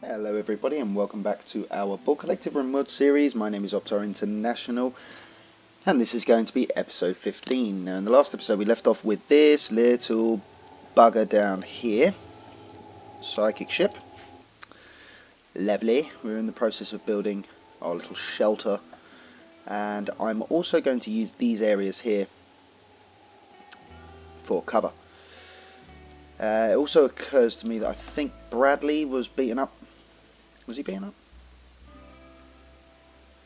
Hello everybody and welcome back to our Borg Collective RimWorld series. My name is Optar International and this is going to be episode 15. Now in the last episode we left off with this little bugger down here. Psychic ship. Lovely. We're in the process of building our little shelter and I'm also going to use these areas here for cover. It also occurs to me that I think Bradley was beaten up. Was he beaten up?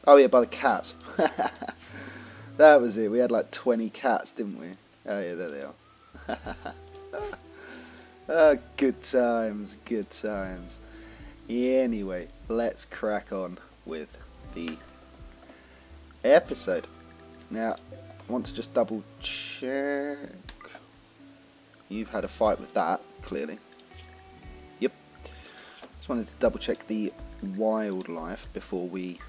Oh yeah, by the cats. That was it. We had like 20 cats, didn't we? Oh yeah, there they are. Good times, good times. Yeah, anyway, let's crack on with the episode. Now, I want to just double check. You've had a fight with that, clearly. Yep. Just wanted to double check the wildlife before we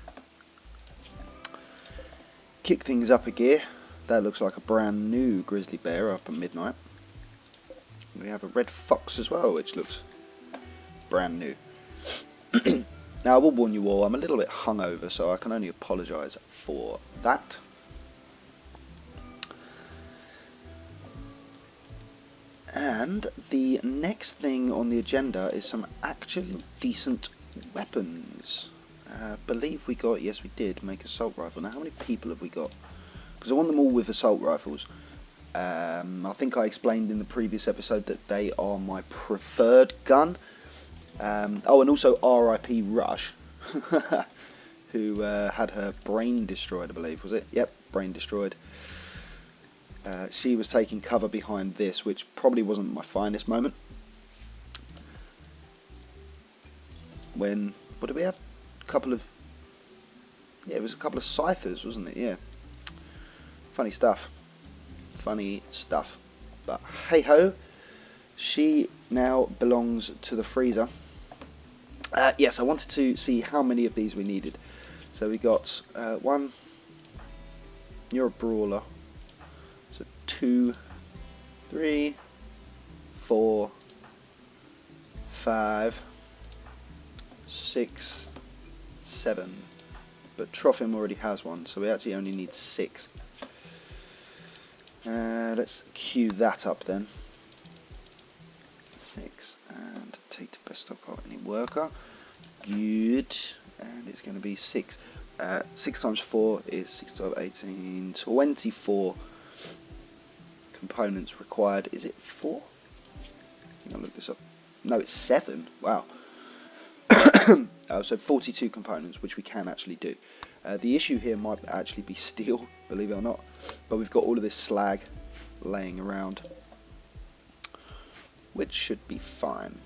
kick things up a gear. That looks like a brand new grizzly bear after midnight. We have a red fox as well, which looks brand new. Now I will warn you all, I'm a little bit hungover, so I can only apologise for that. And the next thing on the agenda is some actually decent weapons. I believe we got, yes we did, make assault rifle. Now how many people have we got? Because I want them all with assault rifles. I think I explained in the previous episode that they are my preferred gun. Oh, and also R.I.P. Rush, who had her brain destroyed, I believe, was it? Yep, brain destroyed. She was taking cover behind this, which probably wasn't my finest moment. When, what did we have? A couple of, yeah, it was a couple of ciphers, wasn't it? Yeah. Funny stuff. Funny stuff. But hey ho, she now belongs to the freezer. Yes, I wanted to see how many of these we needed. So we got one. You're a brawler. 2, 3, 4, 5, 6, 7. But Trophim already has one, so we actually only need 6. Let's queue that up then. 6 and take the best stockpile any worker. Good, and it's going to be 6. 6 times 4 is 6, 12, 18, 24. Components required. Is it 4? I think I'll look this up. No, it's 7. Wow. So 42 components, which we can actually do. The issue here might actually be steel, believe it or not. But we've got all of this slag laying around, which should be fine.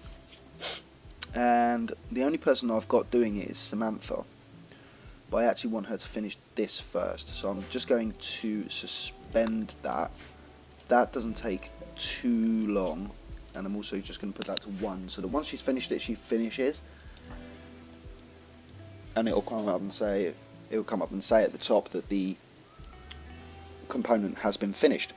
And the only person I've got doing it is Samantha. But I actually want her to finish this first. So I'm just going to suspend that. That doesn't take too long, and I'm also just going to put that to 1, so that once she's finished it, she finishes, and it'll come up and say at the top that the component has been finished.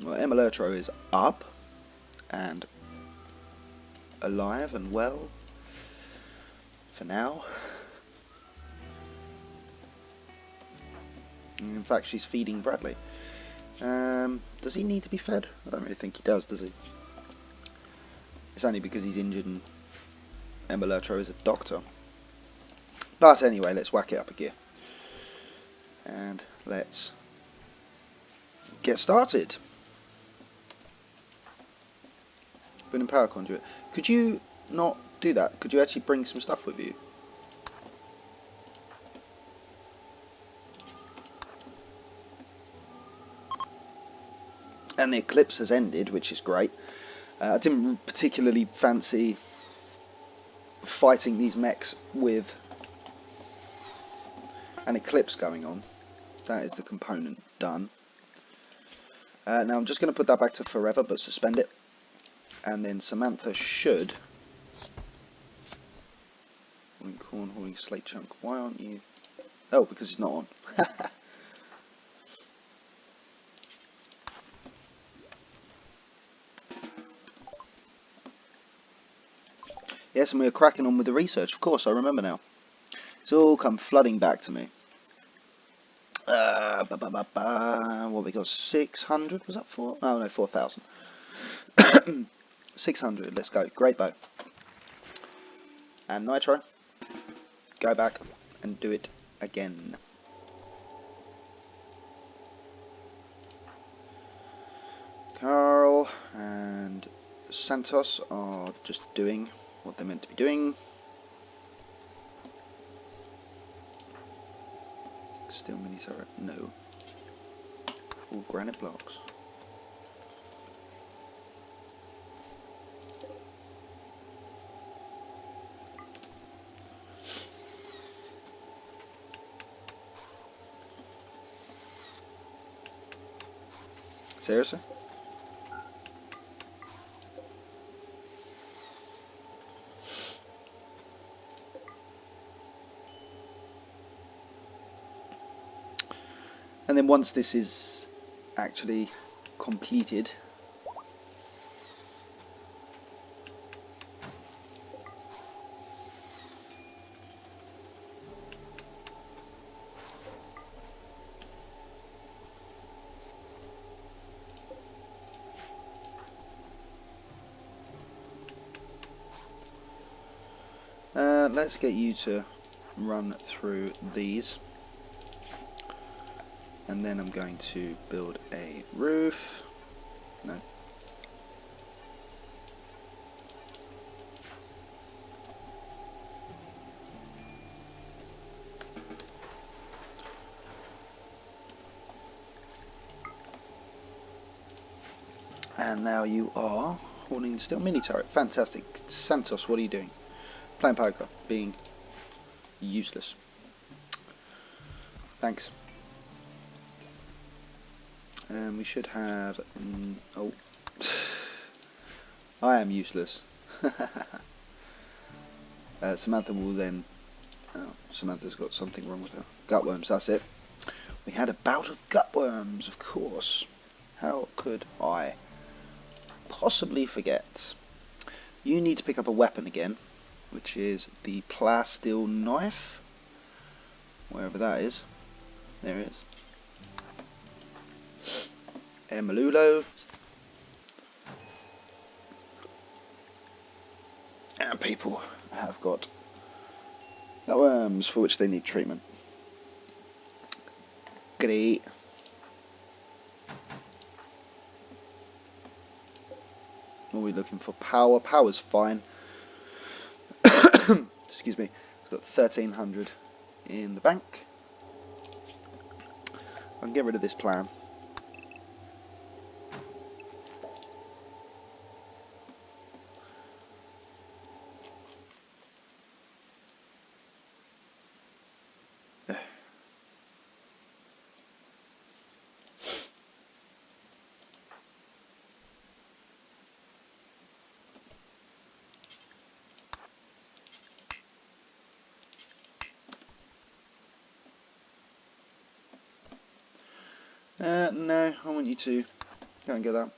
Well, Emerlertro is up and alive and well for now. In fact, she's feeding Bradley. Does he need to be fed? I don't really think he does he? It's only because he's injured and Emerlertro is a doctor. But anyway, let's whack it up a gear. And let's get started. Put in power conduit. Could you not do that? Could you actually bring some stuff with you? And the eclipse has ended, which is great. I didn't particularly fancy fighting these mechs with an eclipse going on. That is the component done. Now I'm just going to put that back to forever, but suspend it. And then Samantha should... Hauling corn, hauling slate chunk. Why aren't you... Oh, because it's not on. Yes, and we are cracking on with the research. Of course, I remember now. It's all come flooding back to me. What we got? 600? Was that 4? No, no, 4,000. 600. Let's go. Great bow. And Nitro. Go back and do it again. Carl and Santos are just doing what they're meant to be doing. Still mini turret? No. All granite blocks. Seriously? And then once this is actually completed, let's get you to run through these. And then I'm going to build a roof. No. And now you are holding still mini turret. Fantastic. Santos, what are you doing? Playing poker. Being useless. Thanks. And we should have... oh. I am useless. Samantha will then... oh, Samantha's got something wrong with her. Gutworms, that's it. We had a bout of gutworms, of course. How could I possibly forget? You need to pick up a weapon again, which is the plastil knife. Wherever that is. There it is. Malulo. And people have got worms for which they need treatment. Great. What are we looking for? Power. Power's fine. Excuse me. It's got 1,300 in the bank. I can get rid of this plan. No, I want you to go and get that.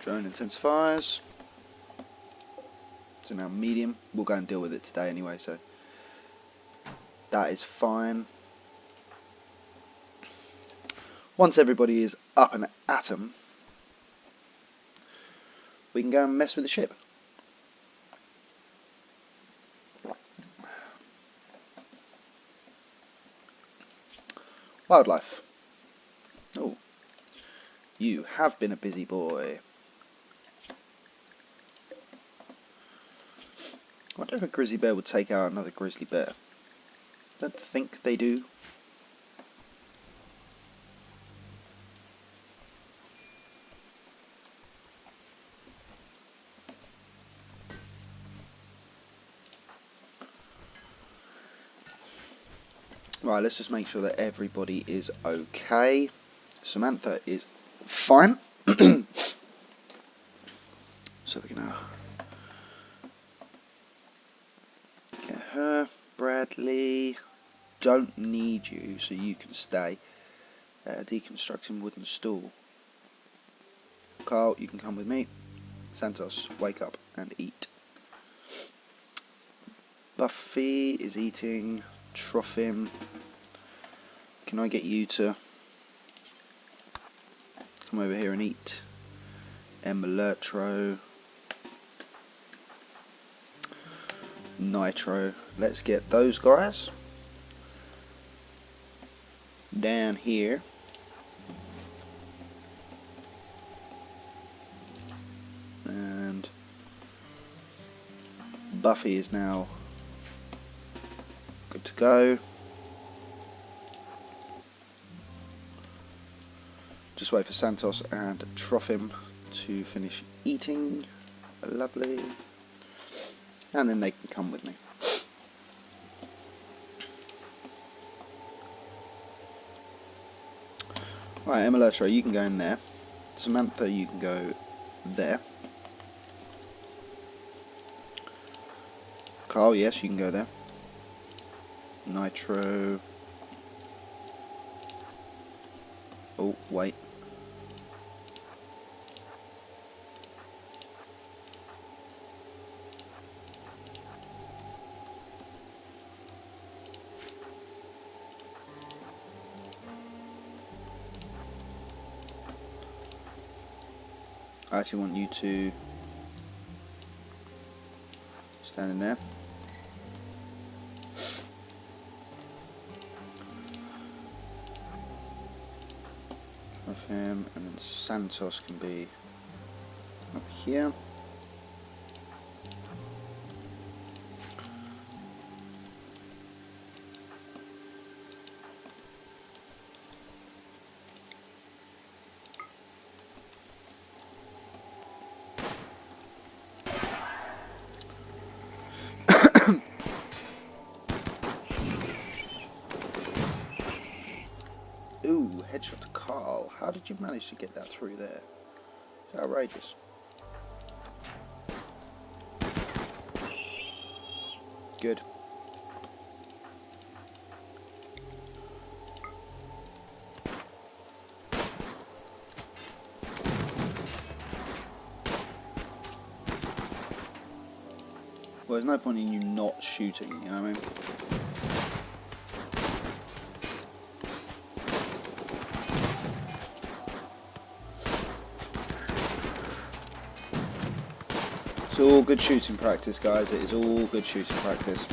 Drone intensifiers. So now medium. We'll go and deal with it today anyway, so that is fine. Once everybody is up and at 'em, we can go and mess with the ship. Wildlife. Oh, you have been a busy boy. I wonder if a grizzly bear would take out another grizzly bear. I don't think they do. Right, let's just make sure that everybody is okay. Samantha is fine. So we're gonna get her. Bradley, don't need you, so you can stay. Deconstructing wooden stool. Carl, you can come with me. Santos, wake up and eat. Buffy is eating. Trophim, can I get you to come over here and eat? Emelertro, Nitro, let's get those guys down here. And Buffy is now good to go. Just wait for Santos and Trophim to finish eating. Lovely. And then they can come with me. Right, Emelertro, you can go in there. Samantha, you can go there. Carl, yes, you can go there. Nitro. Oh, wait. I actually want you to stand in there. Of him, and then Santos can be up here. Ooh, headshot to Carl. How did you manage to get that through there? It's outrageous. Good. Well, there's no point in you not shooting, you know what I mean? It's all good shooting practice, guys. It is all good shooting practice.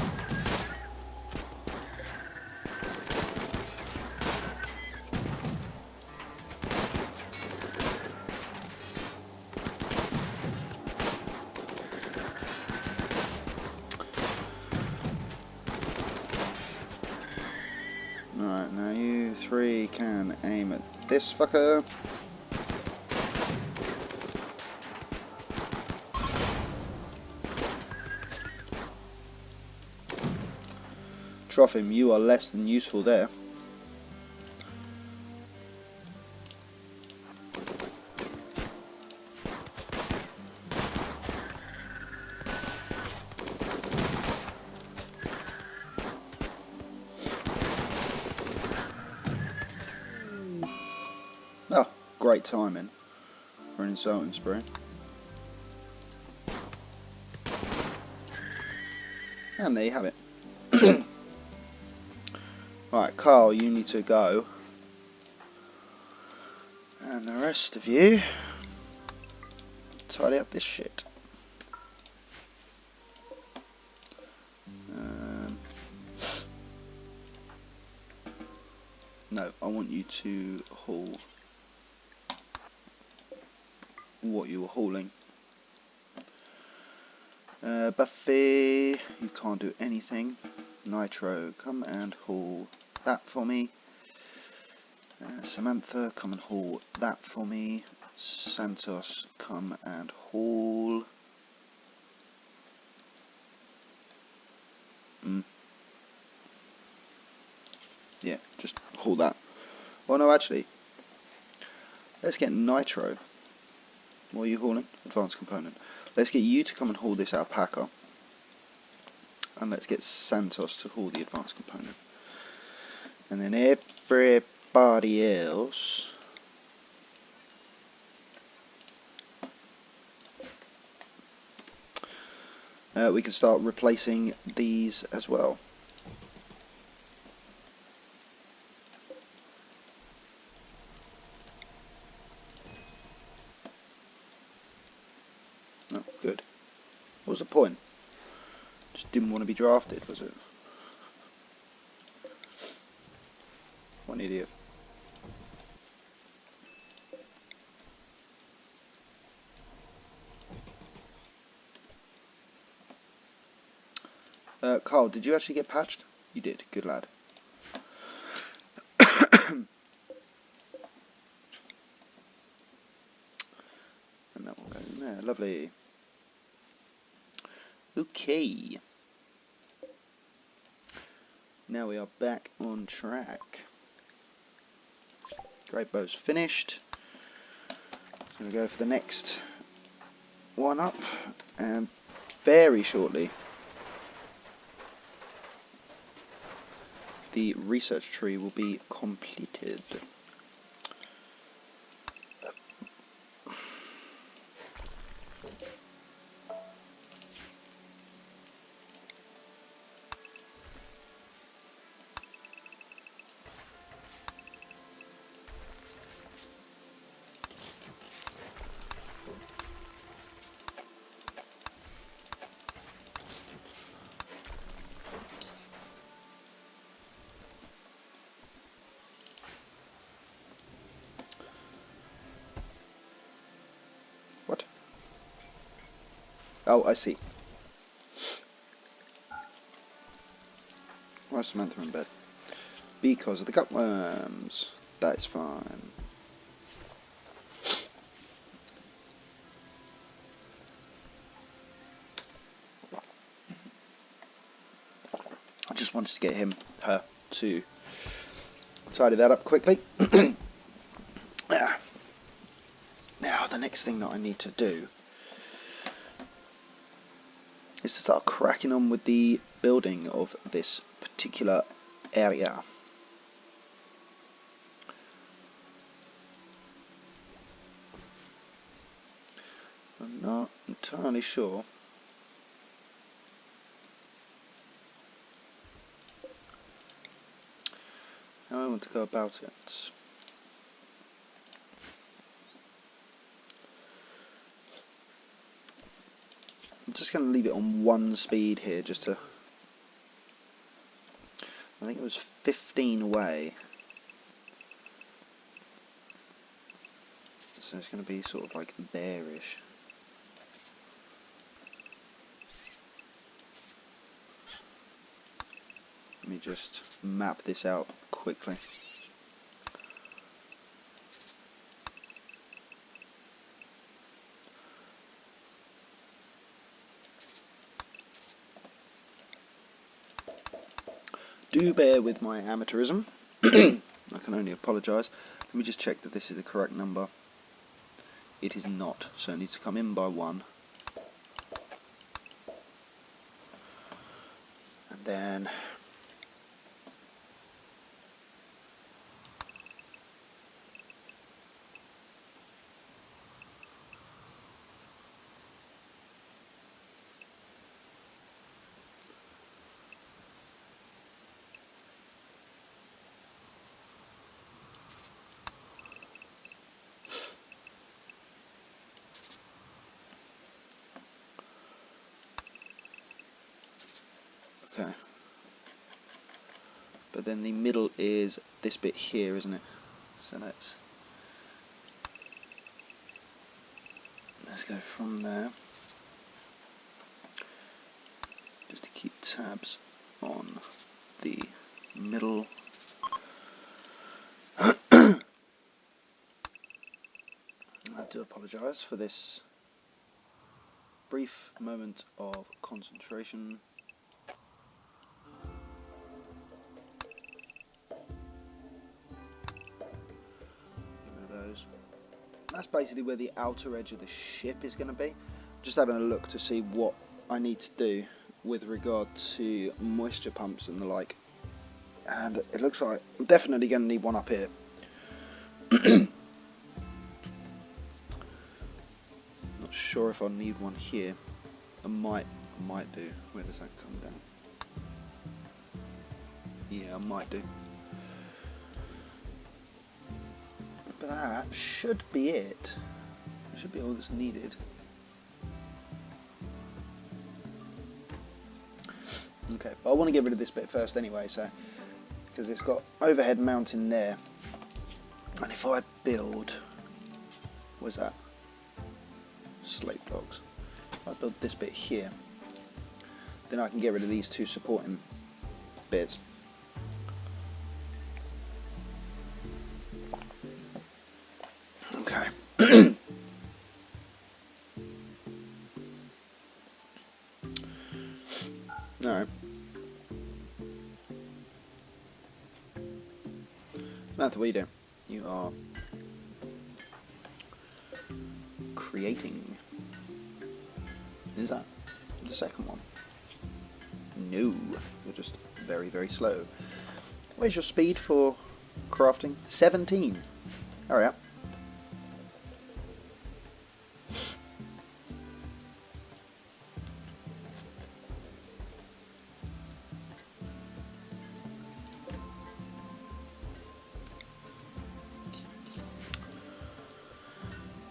Alright, now you three can aim at this fucker. Trophim, you are less than useful there. Oh, great timing for an insulting spree. And there you have it. Right, Carl, you need to go. And the rest of you, tidy up this shit. No, I want you to haul what you were hauling. Buffy, you can't do anything. Nitro, come and haul that for me. Samantha, come and haul that for me. Santos, come and haul. Yeah, just haul that. Well, no, actually, let's get Nitro. What are you hauling? Advanced component. Let's get you to come and haul this alpaca. And let's get Santos to haul the advanced component. And then everybody else we can start replacing these as well. Oh, good. What was the point? Just didn't want to be drafted, was it? What an idiot. Carl, did you actually get patched? You did. Good lad. And that will go in there. Lovely. Okay. Now we are back on track. Great bow's finished. So I'm going to go for the next one up. And very shortly, the research tree will be completed. What? Oh, I see. Why is Samantha in bed? Because of the cutworms. That is fine. I just wanted to get her to tidy that up quickly. Now the next thing that I need to do is to start cracking on with the building of this particular area. I'm not entirely sure how I want to go about it. I'm just going to leave it on one speed here, just to... I think it was 15 away. So it's going to be sort of like there-ish. Let me just map this out quickly. Do bear with my amateurism. I can only apologise. Let me just check that this is the correct number. It is not, so it needs to come in by 1. And then... Okay. But then the middle is this bit here, isn't it? So let's go from there. Just to keep tabs on the middle. I do apologise for this brief moment of concentration. That's basically where the outer edge of the ship is going to be. Just having a look to see what I need to do with regard to moisture pumps and the like. And it looks like I'm definitely going to need one up here. Not sure if I'll need one here. I might Might do. Where does that come down? Yeah, I might do. But that should be it. It should be all that's needed. Okay, but I want to get rid of this bit first anyway, so because it's got overhead mounting there. And if I build, where's that? Slate blocks. If I build this bit here, then I can get rid of these two supporting bits. Okay. Alright. Samantha, what are you doing? You are creating. Is that the second one? No, you're just very, very slow. Where's your speed for crafting? 17. Hurry up.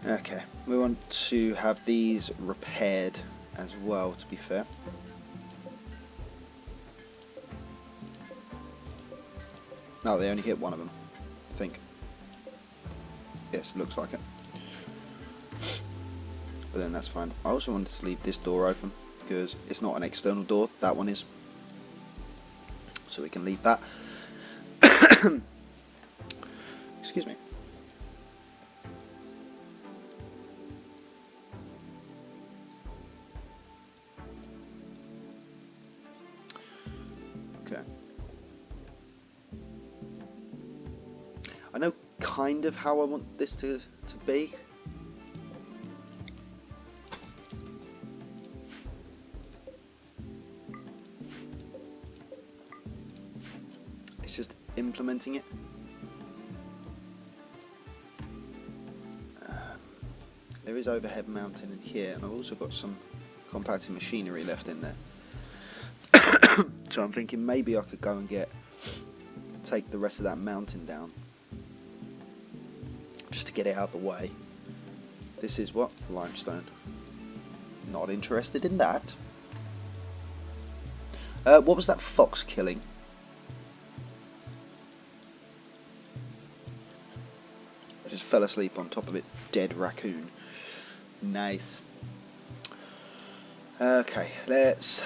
Okay, we want to have these repaired as well, to be fair. No, they only hit one of them, I think. Yes, looks like it. But then that's fine. I also wanted to leave this door open because it's not an external door, that one is. So we can leave that. Excuse me. Okay. I know kind of how I want this to be. It's just implementing it. There is overhead mounting in here, and I've also got some compacting machinery left in there. So I'm thinking maybe I could go and take the rest of that mountain down, just to get it out of the way. This is what? Limestone. Not interested in that. What was that fox killing? I just fell asleep on top of its dead raccoon. Nice. Okay, let's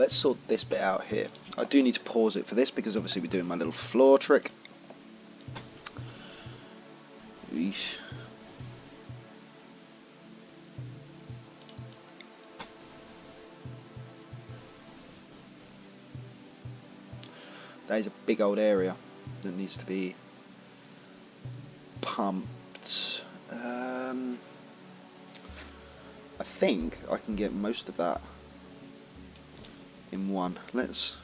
sort this bit out here. I do need to pause it for this because obviously we're doing my little floor trick. Eesh. That is a big old area that needs to be pumped. I think I can get most of that in one. Let's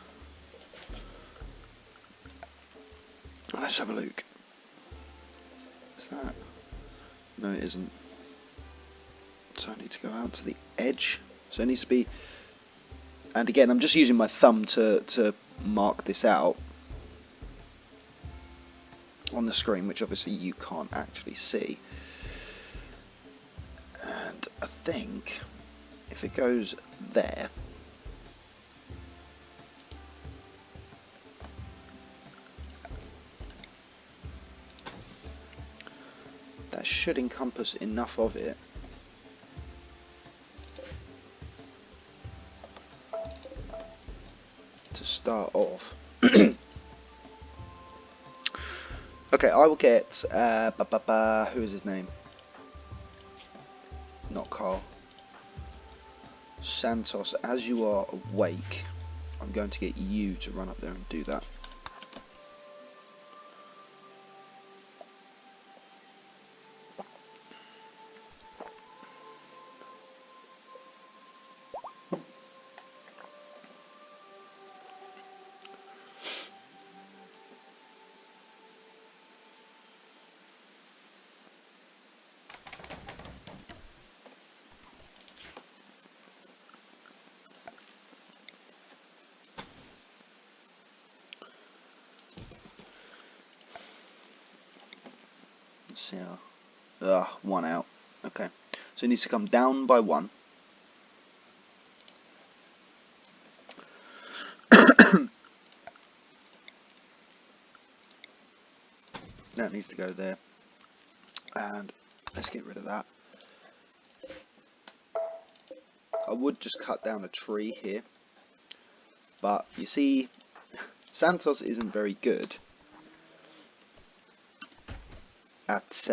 have a look. Is that? No, it isn't. So I need to go out to the edge. So it needs to be. And again, I'm just using my thumb to mark this out on the screen, which obviously you can't actually see. And I think if it goes there, that should encompass enough of it to start off. Okay, I will get who is his name? Not Carl. Santos, as you are awake, I'm going to get you to run up there and do that. see how... one out. Okay. So it needs to come down by one. That needs to go there. And let's get rid of that. I would just cut down a tree here. But you see, Santos isn't very good at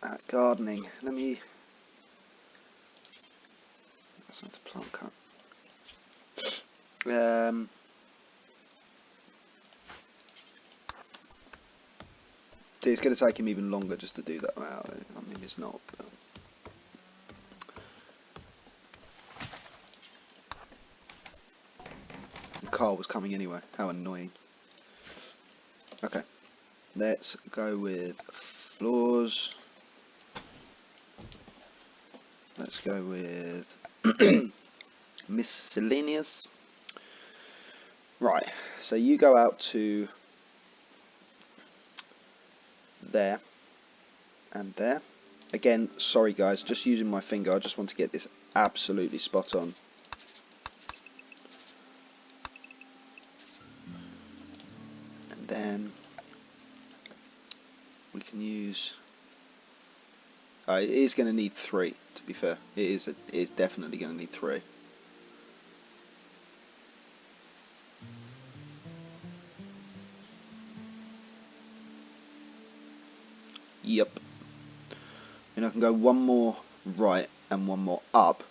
at gardening. Let me... That's not a plant cut. See, it's going to take him even longer just to do that. Well, I mean, it's not. But... The car was coming anyway. How annoying. Okay, let's go with floors. Let's go with miscellaneous. Right, so you go out to there and there. Again, sorry guys, just using my finger. I just want to get this absolutely spot on. And then we can use... it is going to need 3, to be fair. It is definitely going to need 3. Yep. And I can go one more right and one more up,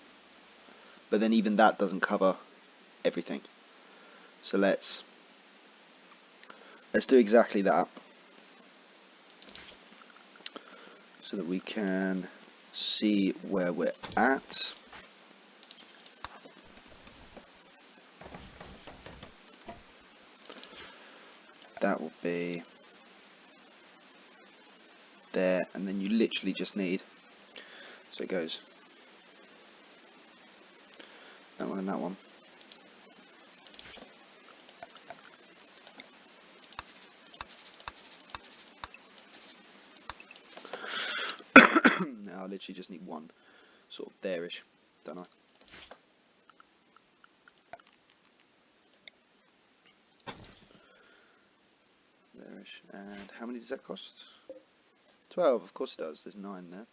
but then even that doesn't cover everything. So let's do exactly that, so that we can see where we're at. That will be there, and then you literally just need, so it goes that one and that one. Now I literally just need one sort of there-ish, don't I? There-ish. And how many does that cost? 12, of course it does. There's 9 there.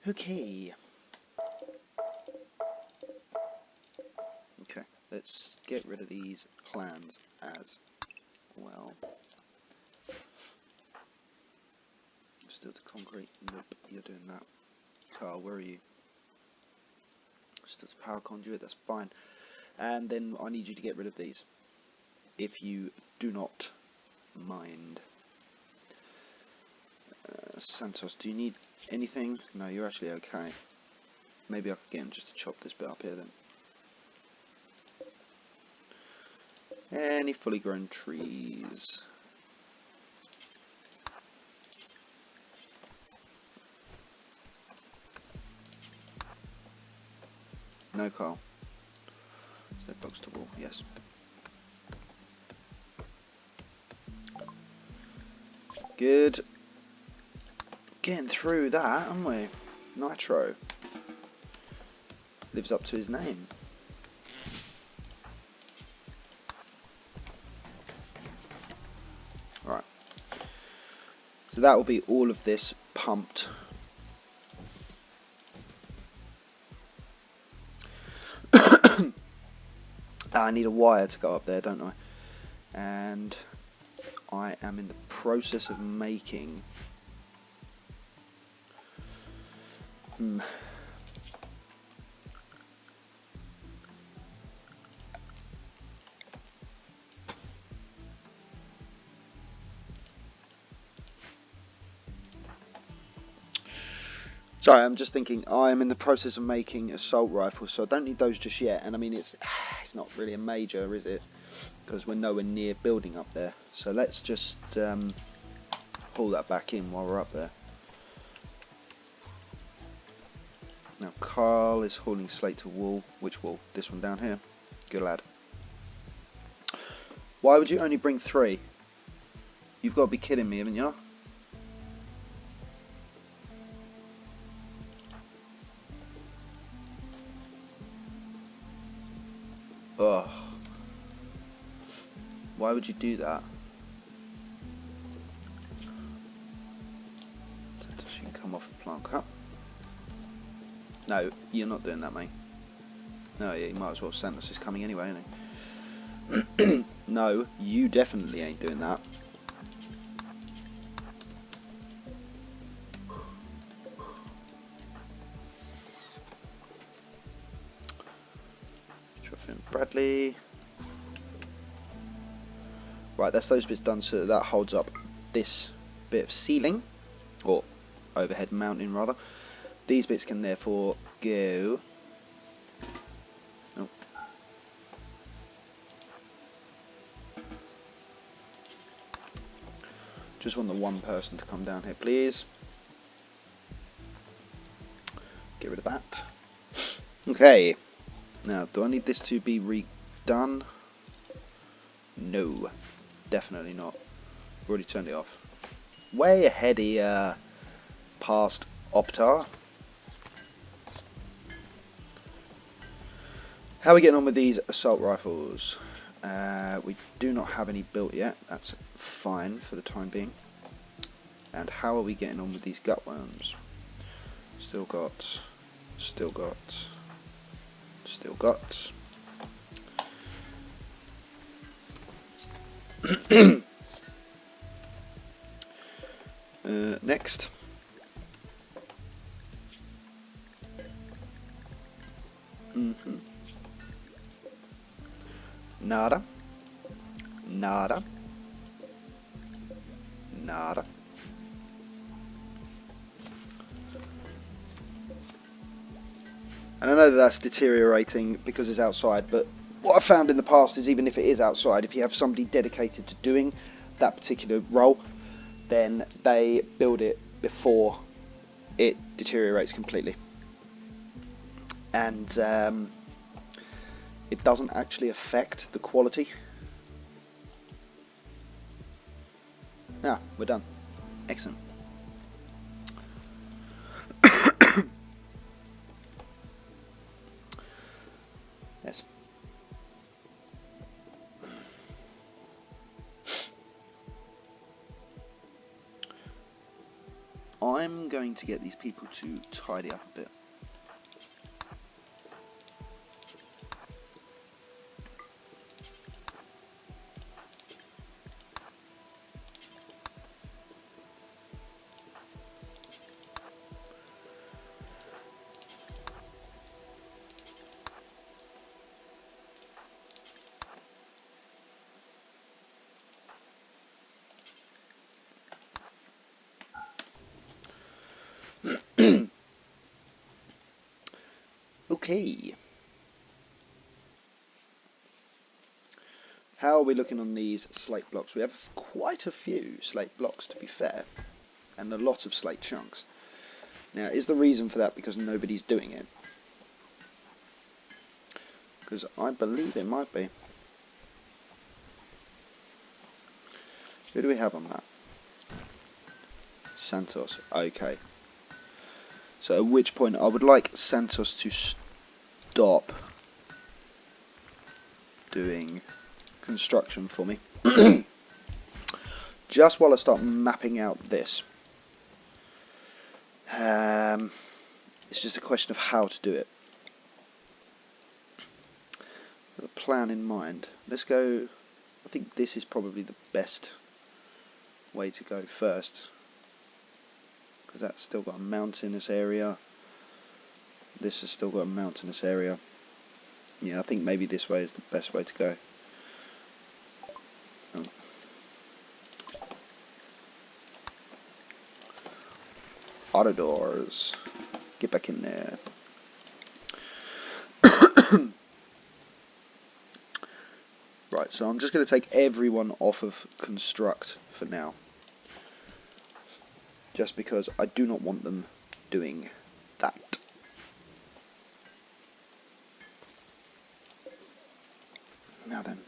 Okay. Okay, let's get rid of these plans as well. Still to concrete. Nope, you're doing that. Carl, where are you? Still to power conduit, that's fine. And then I need you to get rid of these, if you do not mind. Santos, do you need anything? No, you're actually okay. Maybe I could get him just to chop this bit up here then. Any fully grown trees? No, Carl. Is that box to wall? Yes. Good. Getting through that, aren't we? Nitro. Lives up to his name. Right. So that will be all of this pumped. I need a wire to go up there, don't I? And I am in the process of making... Sorry, I'm just thinking, I am in the process of making assault rifles, so I don't need those just yet. And I mean, it's not really a major, is it? Because we're nowhere near building up there. So let's just pull that back in while we're up there. Now Carl is hauling slate to wall. Which wall? This one down here. Good lad. Why would you only bring 3? You've got to be kidding me, haven't you? Ugh. Why would you do that? So she can come off a plant cut. No, you're not doing that, mate. No, yeah, you might as well. Santos is coming anyway, isn't he? No, you definitely ain't doing that. Bradley. Right, that's those bits done, so that holds up this bit of ceiling, or overhead mounting rather. These bits can therefore go. Oh. Just want the one person to come down here, please. Get rid of that. Okay. Now, do I need this to be redone? No, definitely not. I've already turned it off. Way ahead here, past Optar. How are we getting on with these assault rifles? We do not have any built yet. That's fine for the time being. And how are we getting on with these gutworms? Still got. Next. Nada. And I know that that's deteriorating because it's outside, but what I've found in the past is even if it is outside, if you have somebody dedicated to doing that particular role, then they build it before it deteriorates completely. And it doesn't actually affect the quality. Ah, we're done. Excellent. Yes. I'm going to get these people to tidy up a bit. Okay. How are we looking on these slate blocks? We have quite a few slate blocks, to be fair, and a lot of slate chunks. Now, is the reason for that because nobody's doing it? Because I believe it might be. Who do we have on that? Santos. Okay. So at which point I would like Santos to stop doing construction for me. Just while I start mapping out this. It's just a question of how to do it. With a plan in mind. Let's go. I think this is probably the best way to go first. Because that's still got a mountainous area. This has still got a mountainous area. Yeah, I think maybe this way is the best way to go. Oh. Auto doors. Get back in there. Right, so I'm just going to take everyone off of construct for now. Just because I do not want them doing that. Now then.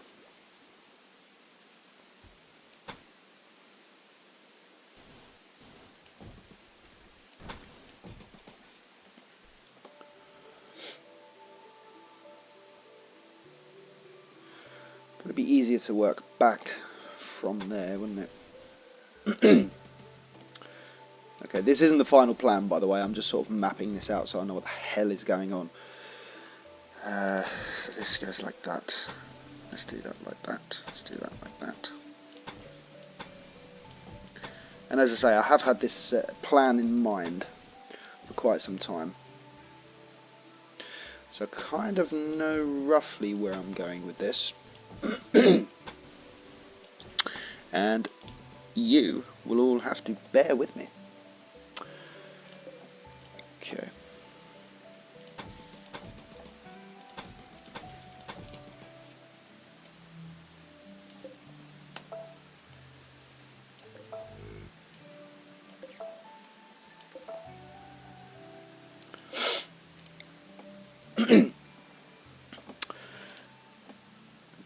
It'd be easier to work back from there, wouldn't it? Okay, this isn't the final plan, by the way. I'm just sort of mapping this out so I know what the hell is going on. So this goes like that. Let's do that like that. Let's do that like that. And as I say, I have had this plan in mind for quite some time. So I kind of know roughly where I'm going with this. And you will all have to bear with me. Okay.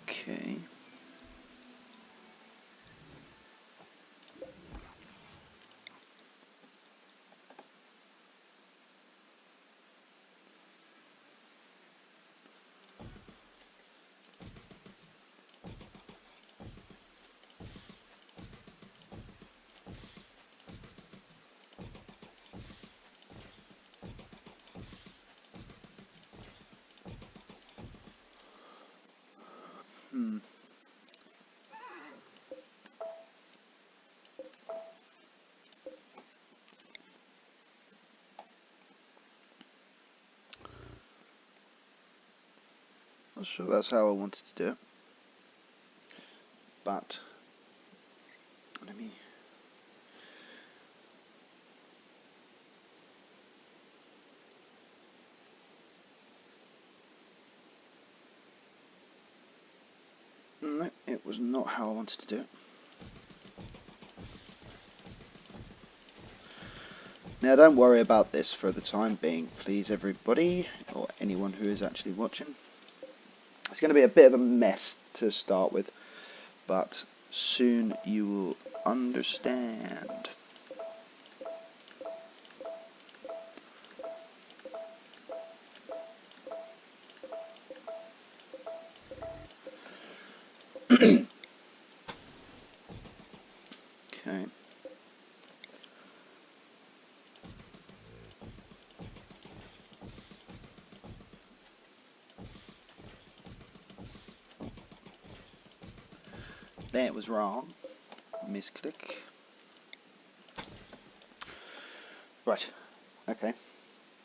Okay. Not sure that's how I wanted to do it, but let me. No, it was not how I wanted to do it. Now don't worry about this for the time being, please everybody, or anyone who is actually watching. It's going to be a bit of a mess to start with, but soon you will understand. Okay. That was wrong. Misclick. Right. Okay.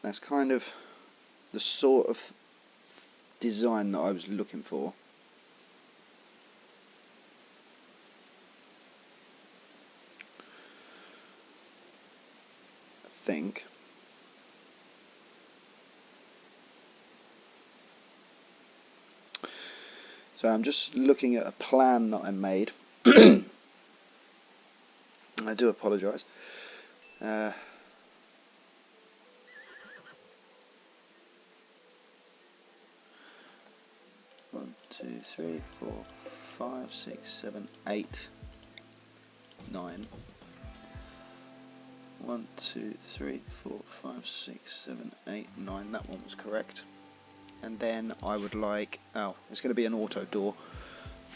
That's kind of the sort of design that I was looking for. I think. So I'm just looking at a plan that I made. I do apologise. 1, 2, 3, 4, 5, 6, 7, 8, 9. 1, 2, 3, 4, 5, 6, 7, 8, 9. That one was correct. And then I would like, oh, it's going to be an auto door,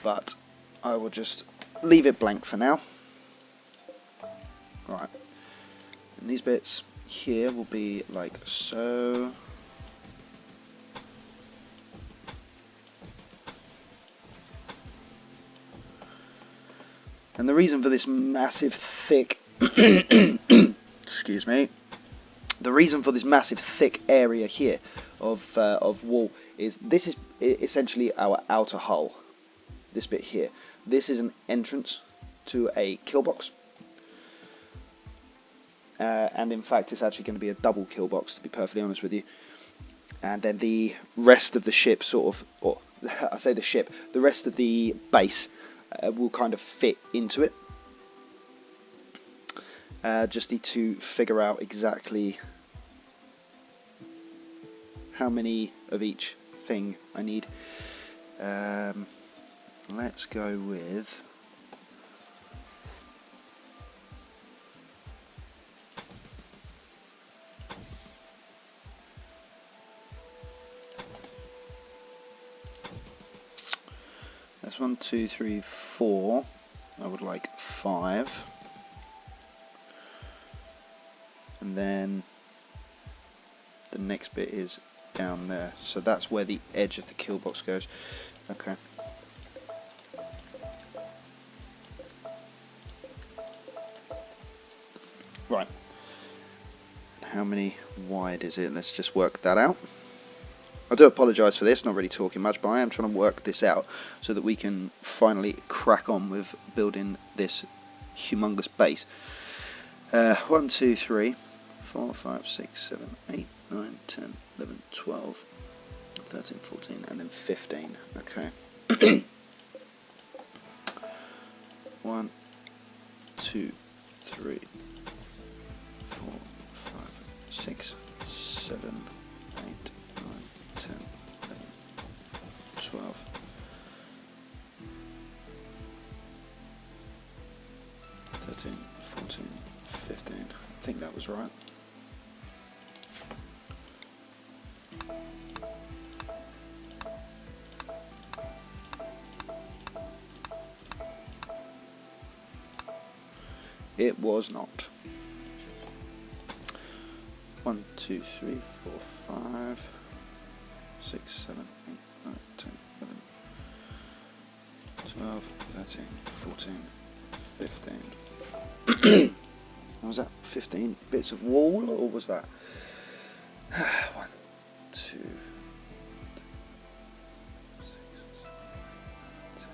but I will just leave it blank for now. Right. And these bits here will be like so. And the reason for this massive thick excuse me, the reason for this massive thick area here of wall is this is essentially our outer hull. This bit here. This is an entrance to a kill box. And in fact it's actually going to be a double kill box, to be perfectly honest with you. And then the rest of the ship sort of, or I say the ship, the rest of the base will kind of fit into it. Just need to figure out exactly how many of each thing I need. Let's go with that's 1, 2, 3, 4. I would like 5, and then the next bit is down there, so that's where the edge of the kill box goes. Okay. Right. How many wide is it? Let's just work that out. I do apologise for this, not really talking much, but I am trying to work this out so that we can finally crack on with building this humongous base. 1, 2, 3, 4, 5, 6, 7, 8, 9, 10, 11, 12, 13, 14, and then 15. Okay. 1, 2, 3, 4, 5, 6, 7, 8, 9, 10, 11, 12. 13, 14, 15. I think that was right. It was not. 1, 2, 3, 4, 5, 6, 7, 8, 9, 10, 11, 12, 13, 14, 15. Was that 15 bits of wall, or was that 1, 2, 6, 7, 10.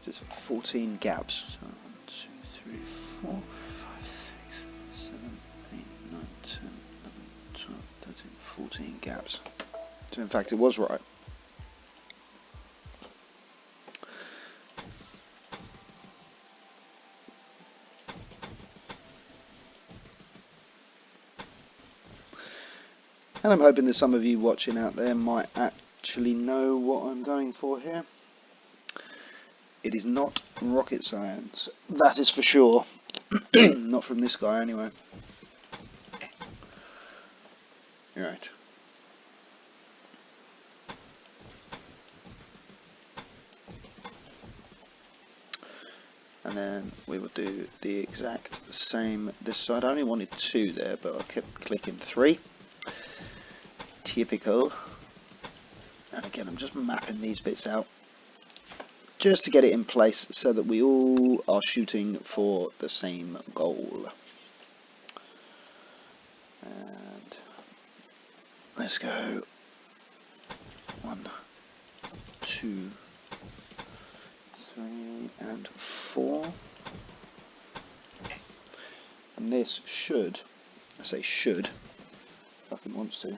Just 14 gaps. So 1, 2, 3, 4, 5, 6, 7, 8, 9, 10, 11, 12, 13, 14 gaps. So in fact it was right. And I'm hoping that some of you watching out there might actually know what I'm going for here. It is not rocket science, that is for sure. Not from this guy anyway. Right. And then we will do the exact same this side. I only wanted 2 there, but I kept clicking 3. Typical. And again, I'm just mapping these bits out just to get it in place so that we all are shooting for the same goal. And let's go 1, 2, 3 and 4. And this should, I say should, if it wants to.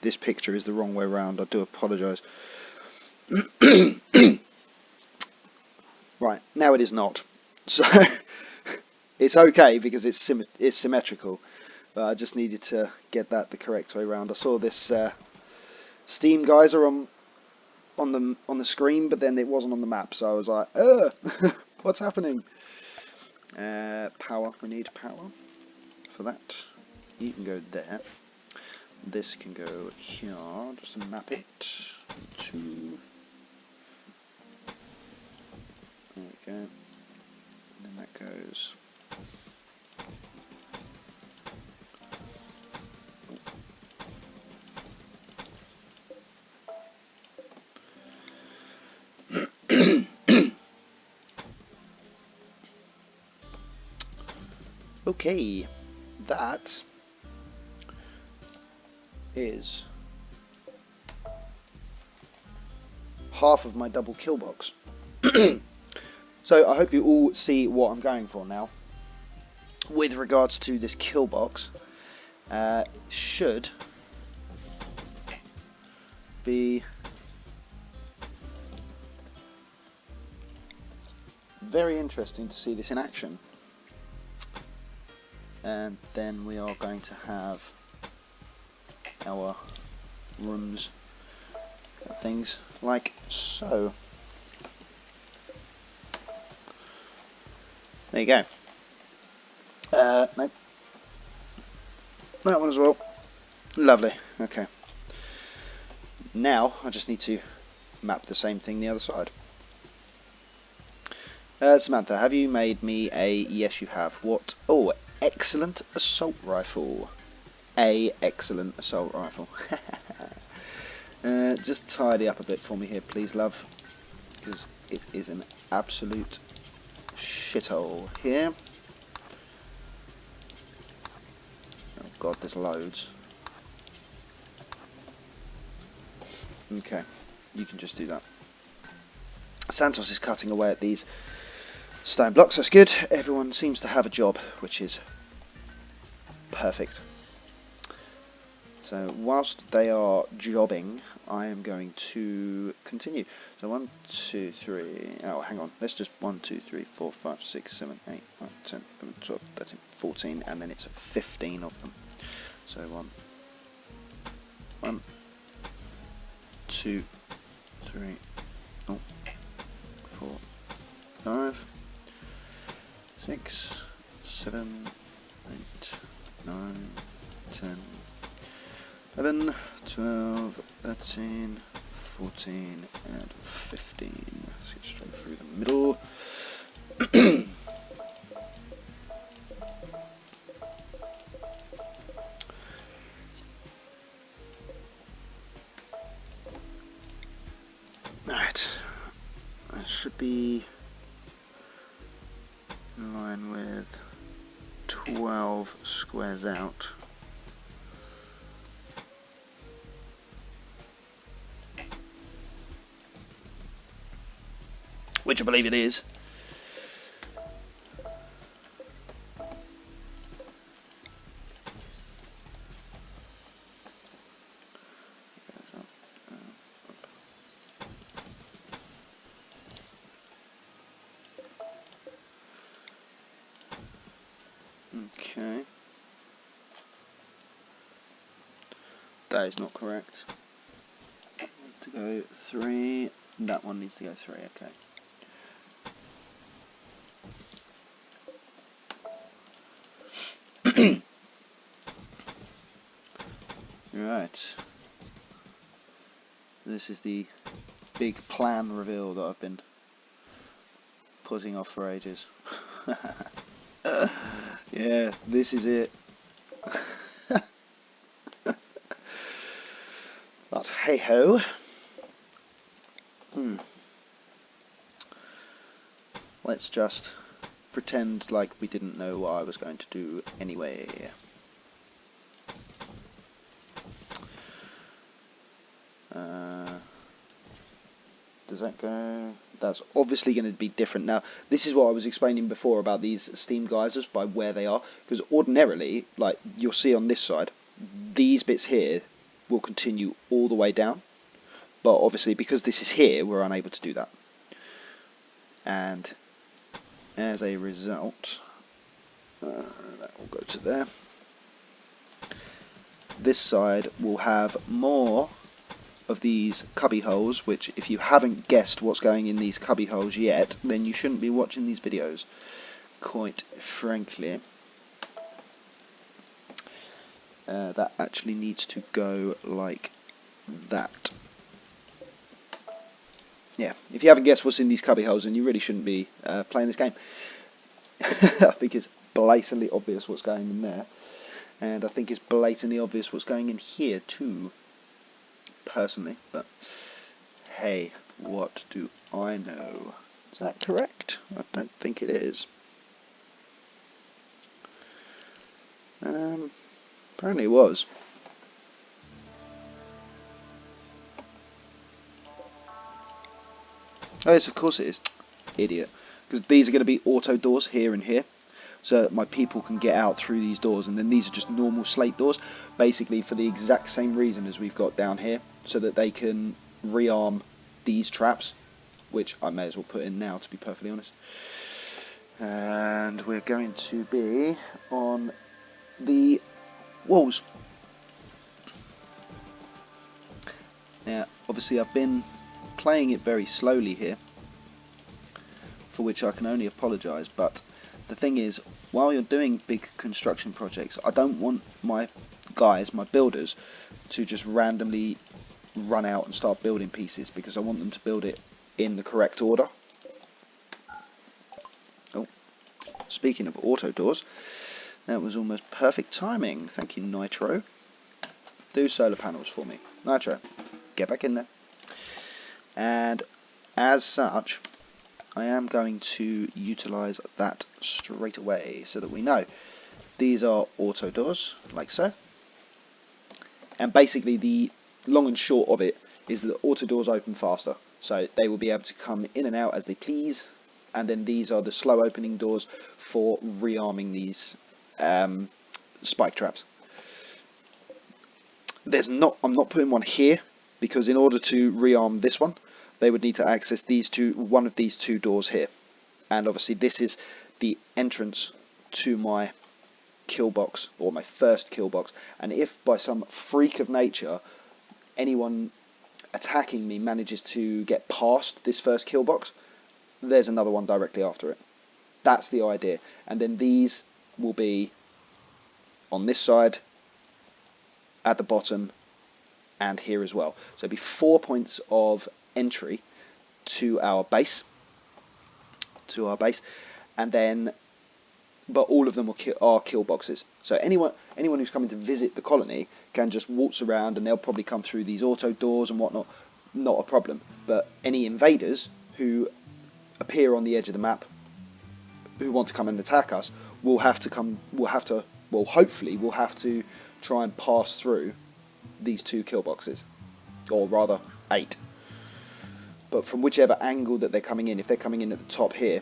This picture is the wrong way around. I do apologise. Right, now it is not. So it's okay because it's symmetrical. But I just needed to get that the correct way around. I saw this Steam geyser on the screen, but then it wasn't on the map. So I was like, what's happening? Power. We need power for that. You can go there. This can go here, just to map it to, there we go, and then that goes, okay, that is half of my double kill box. So I hope you all see what I'm going for now with regards to this kill box. Should be very interesting to see this in action. And then we are going to have our rooms and things like so. There you go. Nope. That one as well. Lovely. Okay. Now I just need to map the same thing the other side. Samantha, have you made me a... Yes, you have. What? Oh, excellent assault rifle. Excellent assault rifle. Just tidy up a bit for me here, please, love. Because it is an absolute shithole here. Oh god, there's loads. Okay, you can just do that. Santos is cutting away at these stone blocks, that's good. Everyone seems to have a job, which is perfect. So whilst they are jobbing, I am going to continue. So 1, 2, 3, oh hang on, let's just 1, 2, 3, 4, 5, 6, 7, 8, 9, 10, 11, 12, 13, 14, and then it's 15 of them. So 1, 2, 3, 4, 5, 6, 7, 8, 9, 10, 11, 12, 13, 14, and 15. Let's get straight through the middle. Alright, that should be in line with 12 squares out. Which I believe it is. Okay. That is not correct. That needs to go 3. That one needs to go 3, okay. Right. This is the big plan reveal that I've been putting off for ages. Yeah, this is it. But hey ho. Let's just pretend like we didn't know what I was going to do anyway. Does that go? That's obviously going to be different. Now, this is what I was explaining before about these steam geysers by where they are. Because ordinarily, like you'll see on this side, these bits here will continue all the way down. But obviously, because this is here, we're unable to do that. And as a result, that will go to there. This side will have more of these cubby holes, which if you haven't guessed what's going in these cubby holes yet, then you shouldn't be watching these videos, quite frankly. That actually needs to go like that. Yeah, if you haven't guessed what's in these cubby holes, then you really shouldn't be playing this game. I think it's blatantly obvious what's going in there, and I think it's blatantly obvious what's going in here too, personally, but hey, what do I know? Is that correct? I don't think it is. Apparently it was. Oh yes, of course it is. Idiot. Because these are going to be auto doors here and here. so that my people can get out through these doors. And then these are just normal slate doors, basically for the exact same reason as we've got down here, so that they can rearm these traps, which I may as well put in now, to be perfectly honest. And we're going to be on the walls. Now, obviously I've been playing it very slowly here, for which I can only apologise, but the thing is, while you're doing big construction projects, I don't want my guys, my builders, to just randomly run out and start building pieces, because I want them to build it in the correct order. Oh, speaking of auto doors, that was almost perfect timing. Thank you, Nitro. Do solar panels for me. Nitro, get back in there. And as such, I am going to utilise that straight away, so that we know these are auto doors, like so. And basically the long and short of it is that auto doors open faster, so they will be able to come in and out as they please. And then these are the slow opening doors for rearming these spike traps. I'm not putting one here, because in order to rearm this one, they would need to access one of these two doors here. And obviously this is the entrance to my kill box, or my first kill box. And if by some freak of nature anyone attacking me manages to get past this first kill box, there's another one directly after it. That's the idea. And then these will be on this side, at the bottom, and here as well. So it'll be 4 points of entry to our base, and then, but all of them are kill boxes. So anyone who's coming to visit the colony can just waltz around, and they'll probably come through these auto doors and whatnot, not a problem. But any invaders who appear on the edge of the map, who want to come and attack us, hopefully we'll have to try and pass through these two kill boxes, or rather 8. But from whichever angle that they're coming in, if they're coming in at the top here.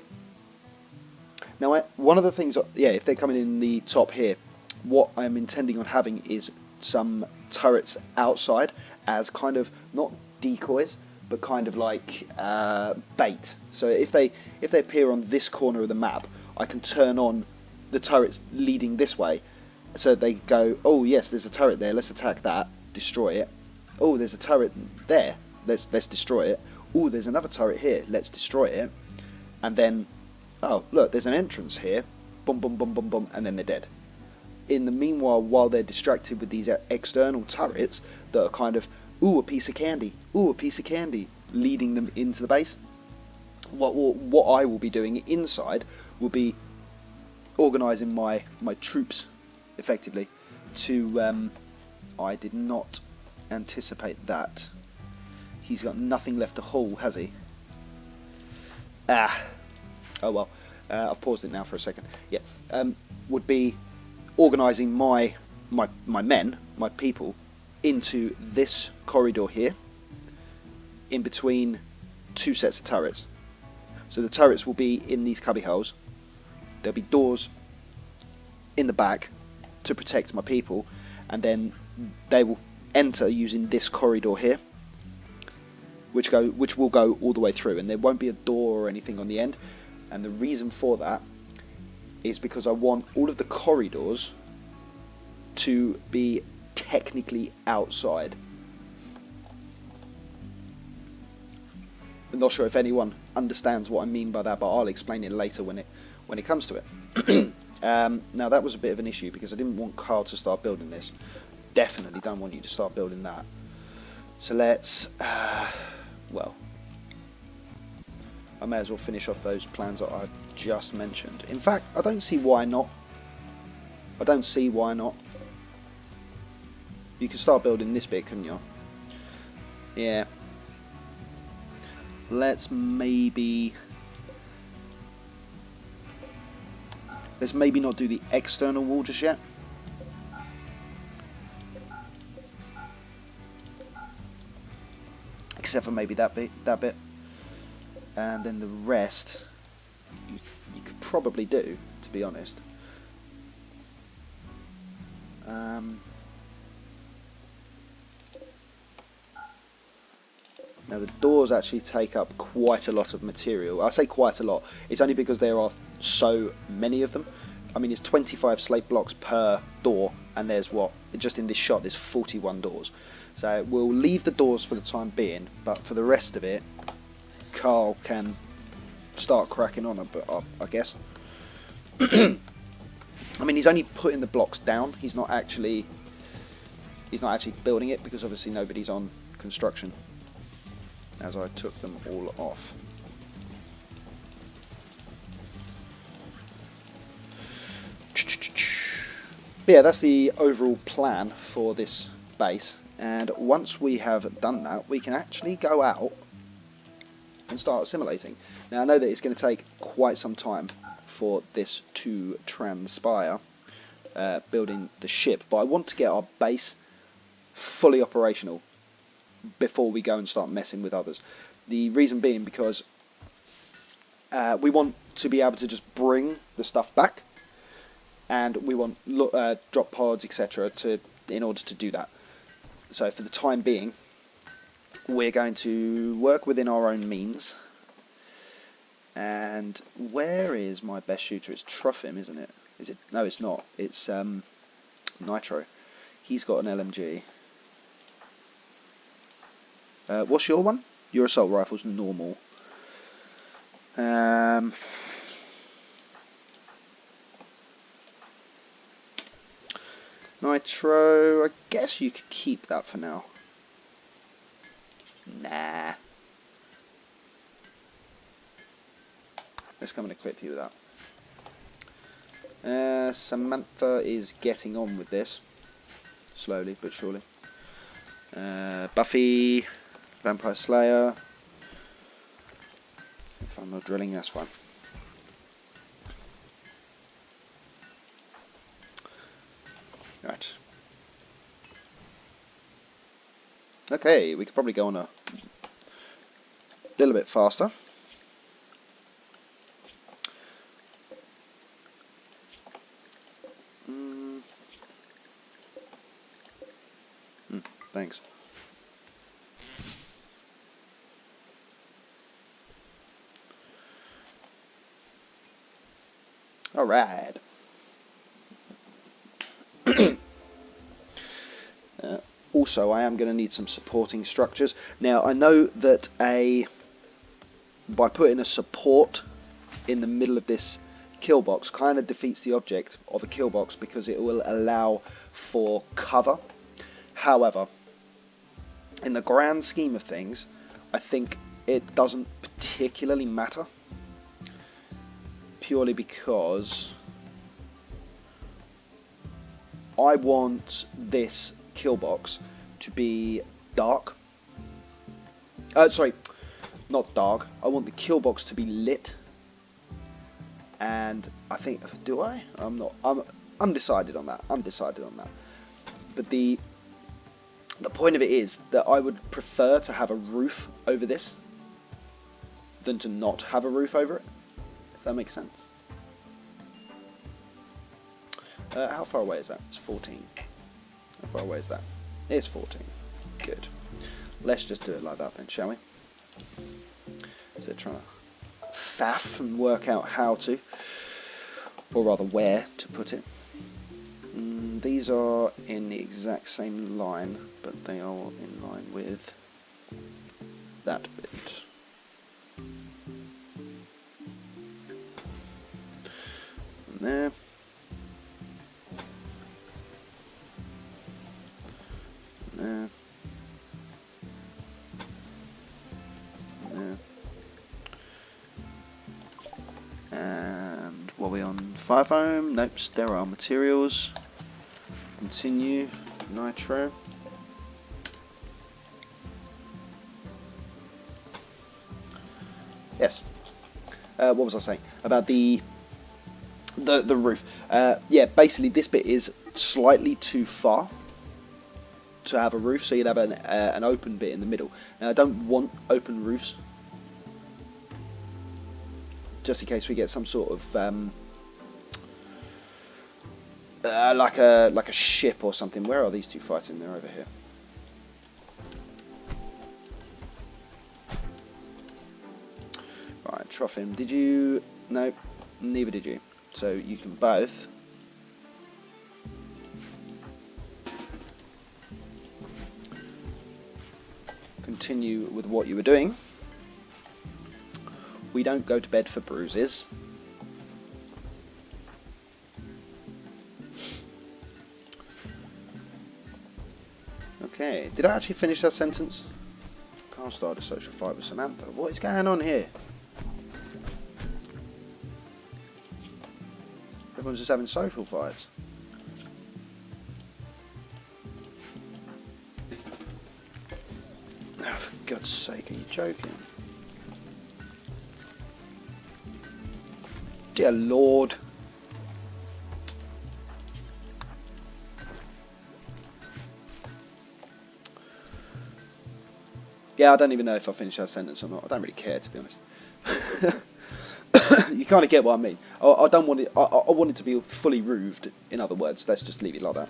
Now, one of the things, if they're coming in the top here, what I'm intending on having is some turrets outside as kind of, not decoys, but kind of like bait. So if they appear on this corner of the map, I can turn on the turrets leading this way, so they go, oh yes, there's a turret there, let's attack that, destroy it. Oh, there's a turret there, let's destroy it. Oh, there's another turret here, let's destroy it. And then, oh look, there's an entrance here, boom boom boom boom boom, and then they're dead. In the meanwhile, while they're distracted with these external turrets that are kind of, ooh, a piece of candy, ooh, a piece of candy, leading them into the base, what I will be doing inside will be organising my troops effectively to I did not anticipate that. He's got nothing left to haul, has he? Oh well, I've paused it now for a second. Yeah, would be organising my men, my people, into this corridor here, in between two sets of turrets. So the turrets will be in these cubby holes. There'll be doors in the back to protect my people, and then they will enter using this corridor here, which will go all the way through, and there won't be a door or anything on the end. And the reason for that is because I want all of the corridors to be technically outside. I'm not sure if anyone understands what I mean by that, but I'll explain it later when it comes to it. Now that was a bit of an issue because I didn't want Carl to start building this. Definitely don't want you to start building that. So let's, well, I may as well finish off those plans that I just mentioned. In fact, I don't see why not. I don't see why not. You could start building this bit, couldn't you? Yeah. Let's maybe not do the external wall just yet. Except for maybe that bit. And then the rest you could probably do, to be honest. Now the doors actually take up quite a lot of material. I say quite a lot. It's only because there are so many of them. I mean, it's 25 slate blocks per door, and there's what, just in this shot, there's 41 doors. So we'll leave the doors for the time being, but for the rest of it, Carl can start cracking on I guess. I mean, he's only putting the blocks down. He's not actually building it, because obviously nobody's on construction, as I took them all off. But yeah, that's the overall plan for this base, and once we have done that, we can actually go out and start assimilating. Now I know that it's going to take quite some time for this to transpire, building the ship, but I want to get our base fully operational before we go and start messing with others. The reason being because we want to be able to just bring the stuff back, and we want drop pods, etc. in order to do that. So for the time being, we're going to work within our own means. And where is my best shooter? It's Truffim, isn't it? Is it? No, it's not. It's Nitro. He's got an LMG. What's your one? Your assault rifle's normal. Nitro, I guess you could keep that for now. Nah. Let's come and equip you with that. Samantha is getting on with this. Slowly but surely. Buffy, Vampire Slayer. If I'm not drilling, that's fine. Right. Okay, we could probably go on a little bit faster. Thanks. All right. Also, I am going to need some supporting structures. Now, I know that by putting a support in the middle of this kill box kind of defeats the object of a kill box, because it will allow for cover. However, in the grand scheme of things, I think it doesn't particularly matter, purely because I want this kill box to be dark. Sorry, not dark. I want the kill box to be lit. And I think, do I? I'm not. I'm undecided on that. But the point of it is that I would prefer to have a roof over this than to not have a roof over it, if that makes sense. How far away is that? It's 14. How far away is that? It's 14. Good. Let's just do it like that then, shall we? So trying to faff and work out how to, or rather where to put it. These are in the exact same line, but they are in line with that bit. And there. And there. And there. And what are we on? 5 ohm? Nope, sterile materials. Continue, nitro. Yes. What was I saying about the roof? Yeah, basically this bit is slightly too far to have a roof, so you'd have an open bit in the middle. Now I don't want open roofs, just in case we get some sort of like a ship or something. Where are these two fighting? They're over here. Right, Trophim, did you... No, neither did you. So you can both... continue with what you were doing. We don't go to bed for bruises. Okay, did I actually finish that sentence? Can't start a social fight with Samantha. What is going on here? Everyone's just having social fights. Oh, for God's sake, are you joking? Dear Lord. Yeah, I don't even know if I finished that sentence or not. I don't really care, to be honest. You kind of get what I mean. I don't want it. I want it to be fully roofed. In other words, let's just leave it like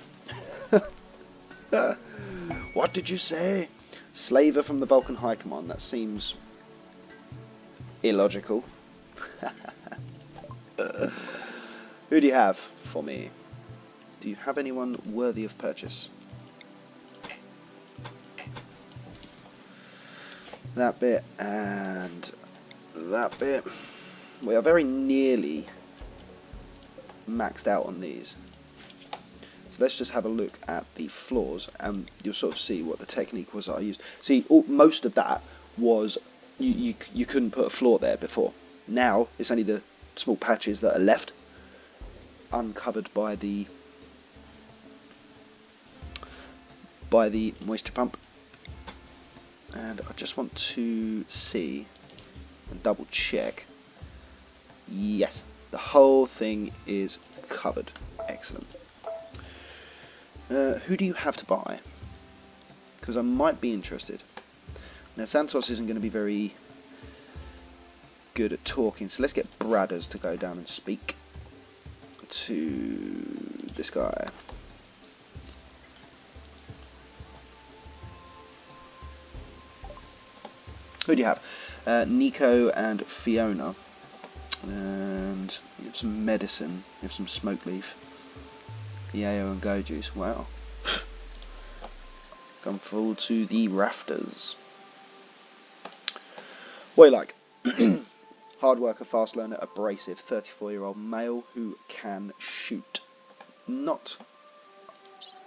that. What did you say? Slaver from the Vulcan High Command. That seems illogical. Who do you have for me? Do you have anyone worthy of purchase? That bit and that bit. We are very nearly maxed out on these. So let's just have a look at the floors and you'll sort of see what the technique was that I used. See, most of that was you couldn't put a floor there before. Now it's only the small patches that are left uncovered by the moisture pump. And I just want to see and double check. Yes, the whole thing is covered. Excellent. Who do you have to buy? Because I might be interested. Now Santos isn't going to be very good at talking, so let's get Bradders to go down and speak to this guy. Who do you have? Nico and Fiona. And you have some medicine. You have some smoke leaf. Yayo and go juice. Wow. Come forward to the rafters. What do you like? Hard worker, fast learner, abrasive, 34-year-old male who can shoot. Not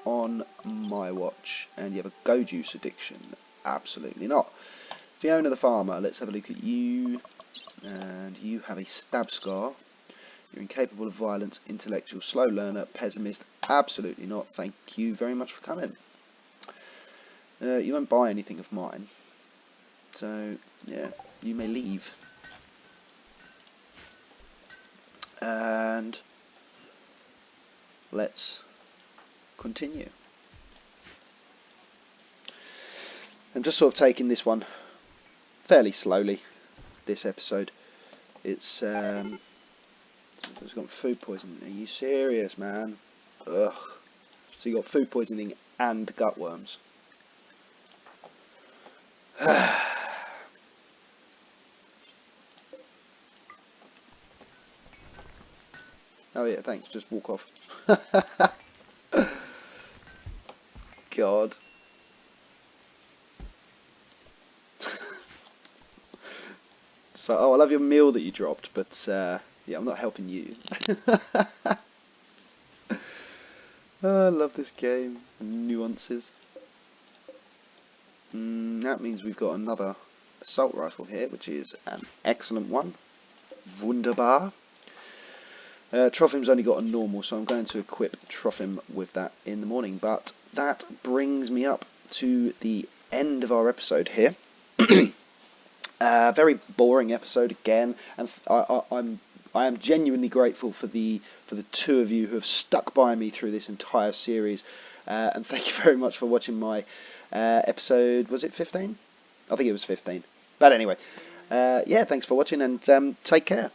on my watch. And you have a go juice addiction. Absolutely not. Fiona the farmer, let's have a look at you. And you have a stab scar. You're incapable of violence, intellectual, slow learner, pessimist. Absolutely not. Thank you very much for coming. You won't buy anything of mine. So, yeah, you may leave. And let's continue. I'm just sort of taking this one fairly slowly. This episode, it's got food poisoning. Are you serious, man? Ugh. So you got food poisoning and gut worms. Oh yeah, thanks. Just walk off. God. So, oh, I love your meal that you dropped, but yeah, I'm not helping you. Oh, I love this game. Nuances. That means we've got another assault rifle here, which is an excellent one. Wunderbar. Trophim's only got a normal, so I'm going to equip Trophim with that in the morning. But that brings me up to the end of our episode here. Very boring episode again, and I am genuinely grateful for the two of you who have stuck by me through this entire series, and thank you very much for watching my episode. Was it 15? I think it was 15. But anyway, yeah, thanks for watching, and take care.